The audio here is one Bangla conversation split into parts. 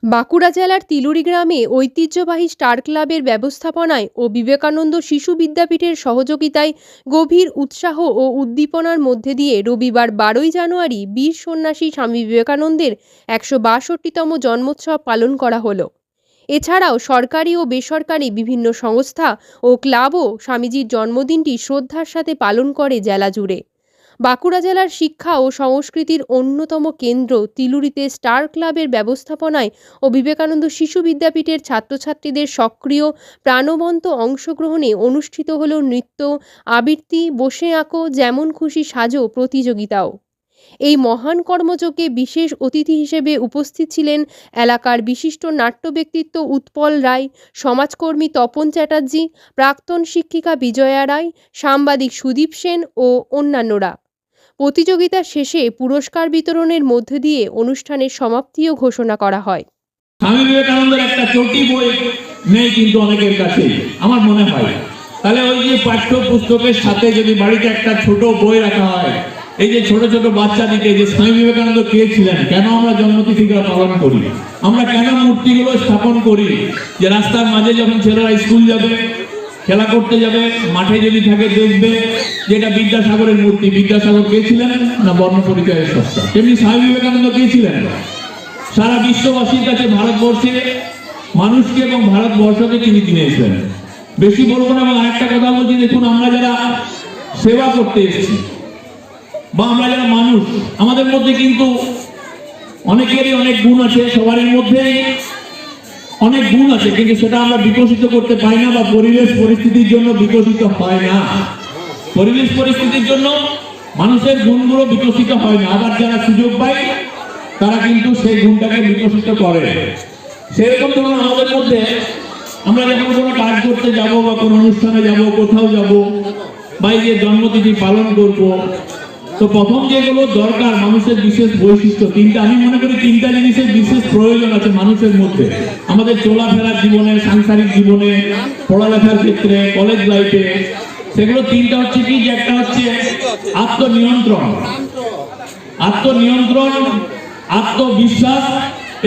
বাঁকুড়া জেলার তিলুরি গ্রামে ঐতিহ্যবাহী স্টার ক্লাবের ব্যবস্থাপনায় ও বিবেকানন্দ শিশু বিদ্যাপীঠের সহযোগিতায় গভীর উৎসাহ ও উদ্দীপনার মধ্যে দিয়ে রবিবার 12ই জানুয়ারি বীর সন্ন্যাসী স্বামী বিবেকানন্দের 162তম জন্মোৎসব পালন করা হলো। এছাড়াও সরকারি ও বেসরকারি বিভিন্ন সংস্থা ও ক্লাবও স্বামীজির জন্মদিনটি শ্রদ্ধার সাথে পালন করে জেলা জুড়ে। বাঁকুড়া জেলার শিক্ষা ও সংস্কৃতির অন্যতম কেন্দ্র তিলুরিতে স্টার ক্লাবের ব্যবস্থাপনায় ও বিবেকানন্দ শিশু বিদ্যাপীঠের ছাত্রছাত্রীদের সক্রিয় প্রাণবন্ত অংশগ্রহণে অনুষ্ঠিত হল নৃত্য, আবৃত্তি, বসে আঁকো, যেমন খুশি সাজো প্রতিযোগিতাও। এই মহান কর্মযজ্ঞে বিশেষ অতিথি হিসেবে উপস্থিত ছিলেন এলাকার বিশিষ্ট নাট্য ব্যক্তিত্ব উৎপল রায়, সমাজকর্মী তপন চ্যাটার্জি, প্রাক্তন শিক্ষিকা বিজয়া রায়, সাংবাদিক সুদীপ সেন ও অন্যান্যরা। প্রতিযোগিতা শেষে পুরস্কার বিতরণের মধ্য দিয়ে অনুষ্ঠানের সমাপ্তিও ঘোষণা করা হয়। স্বামী বিবেকানন্দের একটা চটি বই নেই কিন্তু অনেকের কাছে আমার মনে হয়, তাহলে ওই যে পাঠ্য পুস্তকের সাথে যদি বাড়িতে একটা ছোট বই রাখা হয়, এই যে ছোট ছোট বাচ্চাদিকে যে স্বামী বিবেকানন্দ কে ছিলেন, কেন আমরা জন্মতিথিগুলো পালন করি, আমরা কেন মূর্তিগুলো স্থাপন করি, যে রাস্তার মাঝে যখন ছেলেরা স্কুল যাবে, খেলা করতে যাবে, মাঠে যদি থাকে দেখবে যেটা বিদ্যাসাগরের মূর্তি। বিদ্যাসাগর কে ছিলেন না বর্ণ পরিচয়ের সত্তা, তেমনি স্বামী বিবেকানন্দ কে ছিলেন সারা বিশ্ববাসীর কাছে ভারতবর্ষে মানুষকে এবং ভারতবর্ষকে তিনি কিনেছিলেন। বেশি বলবো না, এবং আরেকটা কথা বলছি, দেখুন আমরা যারা সেবা করতে এসেছি বা আমরা যারা মানুষ, আমাদের মধ্যে কিন্তু অনেকেরই অনেক গুণ আছে, সবারই মধ্যে অনেক গুণ আছে, কিন্তু সেটা আমরা বিকশিত করতে পারি না বা পরিবেশ পরিস্থিতির জন্য বিকশিত হয় না। পরিবেশ পরিস্থিতির জন্য মানুষের গুণগুলো বিকশিত হয় না, আবার যারা সুযোগ পায় তারা কিন্তু সেই গুণটাকে বিকশিত করে। সেরকম ধরুন আমাদের মধ্যে আমরা যখন কোনো কাজ করতে যাব বা কোনো অনুষ্ঠানে যাব, কোথাও যাব বা এই যে জন্মতিথি পালন করব, তো প্রথম যেগুলো দরকার মানুষের বিশেষ বৈশিষ্ট্য তিনটা, আমি মনে করি তিনটা জিনিসের বিশেষ প্রয়োজন আছে মানুষের মধ্যে, আমাদের চলাফেরার জীবনে, সাংসারিক জীবনে, পড়ালেখার ক্ষেত্রে, কলেজ লাইফে। সেগুলো তিনটা হচ্ছে কি, যে একটা হচ্ছে আত্মনিয়ন্ত্রণ, আত্মবিশ্বাস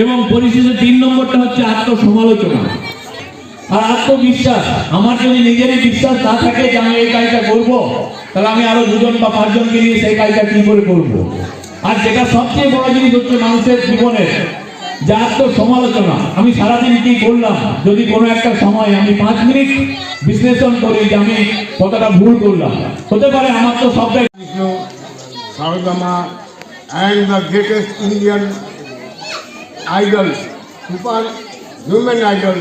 এবং পরিশেষে 3 নম্বরটা হচ্ছে আত্মসমালোচনা। আর আত্মবিশ্বাস, আমার যদি নিজেরই বিশ্বাস না থাকে যে আমি এই কাজটা করবো, তাহলে আমি আরো 2জন বা 5জনকে নিয়ে সেই কাজটা কি করে করবো। আর যেটা সবচেয়ে বড় জিনিস হচ্ছে মানুষের জীবনে যে আত্মসমালোচনা, আমি সারাদিন কি করলাম, যদি কোনো একটা সময় আমি 5 মিনিট বিশ্লেষণ করি যে আমি কতটা ভুল করলাম, হতে পারে আমার তো সবটাই Saradama and the greatest Indian idol, superhuman idol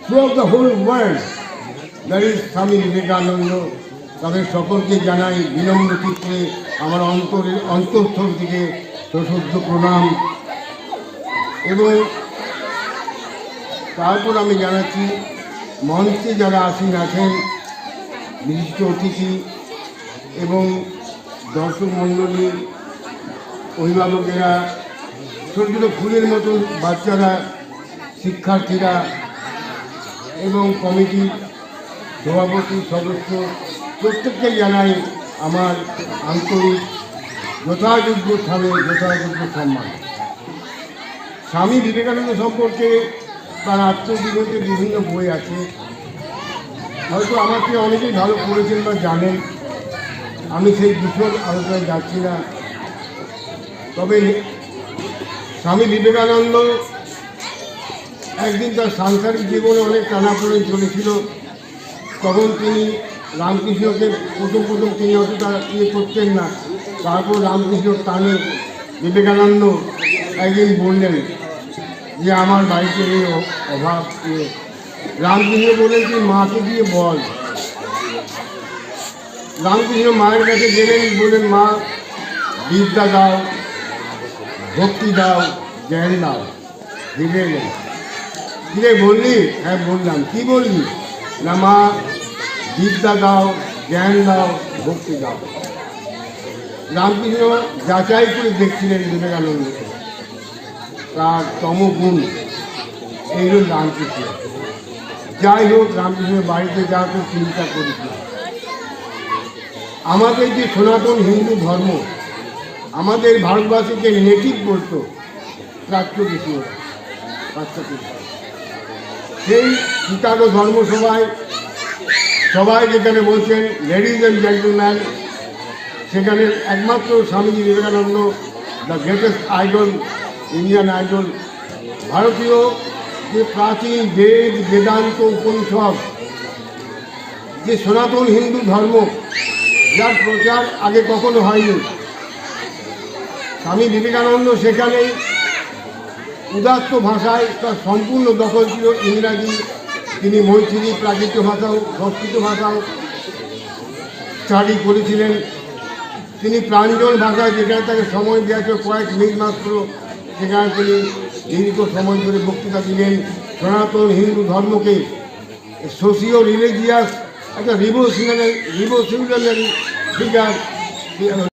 throughout the whole world, that is Swami Vivekananda। তাদের সকলকে জানাই বিনম্র চিত্তে আমার অন্তঃস্থল থেকে সশ্রদ্ধ প্রণাম। এবং তারপর আমি জানাচ্ছি মঞ্চে যারা আসীন আছেন, বিশিষ্ট অতিথি এবং দর্শক মণ্ডলী, অভিভাবকেরা, ছোট ছোট ফুলের মতো বাচ্চারা, শিক্ষার্থীরা এবং কমিটির সভাপতি সদস্য, প্রত্যেককে জানাই আমার আন্তরিক যথাযোগ্য সম্মান। স্বামী বিবেকানন্দ সম্পর্কে তার আত্মজীবনীতে বিভিন্ন বই আছে, হয়তো আমাকে অনেকেই ভালো পড়েছেন বা জানেন, আমি সেই বিশদ আলোচনায় যাচ্ছি না। তবে স্বামী বিবেকানন্দ একদিন তার সাংসারিক জীবনে অনেক টানাপোড়েন চলেছিল, তখন তিনি রামকৃষ্ণকে প্রথম তিনি অতটা করতেন না, তারপর রামকৃষ্ণ টানে বিবেকানন্দ একদিন বললেন যে আমার বাড়িতে এই অভাব। রামকৃষ্ণ বললেন তুই মাকে দিয়ে বল। রামকৃষ্ণ মায়ের কাছে গেলেন, বললেন মা বিদ্যা দাও, ভক্তি দাও, জ্ঞান দাও। ফিরে এলেন, ফিরে বললি, হ্যাঁ বললাম। কি বললি? না মা বিদ্যা দাও, জ্ঞান দাও, ভক্তি দাও। রামকৃষ্ণ যাচাই করে দেখছিলেন বিবেকানন্দকে, তার তমগুণ এইরূপ রামকৃষ্ণ। যাই হোক, রামকৃষ্ণের বাড়িতে যা তো চিন্তা করেছিল, আমাদের যে সনাতন হিন্দু ধর্ম, আমাদের ভারতবাসীকে নেটিভ বলতো, প্রাচ্য দেশীয় পাশ্চাত্য। সেই চিকাগো ধর্মসভায় সবাই যেখানে বলছেন লেডিজ অ্যান্ড জেন্টলম্যান, সেখানে একমাত্র Swamiji Vivekananda, the greatest idol, Indian idol, ভারতীয় যে প্রাচীন বেদ বেদান্ত উপনিষদ, যে সনাতন হিন্দু ধর্ম, যার প্রচার আগে কখনো হয়নি, স্বামী বিবেকানন্দ সেখানেই উদাত্ত ভাষায় তার সম্পূর্ণ দখল ছিল। ইংরাজি, তিনি মৈথিলি, প্রাকৃত ভাষাও, সংস্কৃত ভাষাও স্টাডি করেছিলেন। তিনি প্রাঞ্জল ভাষায়, যেখানে তাকে সময় দেওয়া ছিল কয়েক মিনিট মাত্র, সেখানে তিনি দীর্ঘ সময় ধরে বক্তৃতা দিলেন। সনাতন হিন্দু ধর্মকে সোশিও রিলিজিয়াস একটা রিভলিউশনারি ফিগার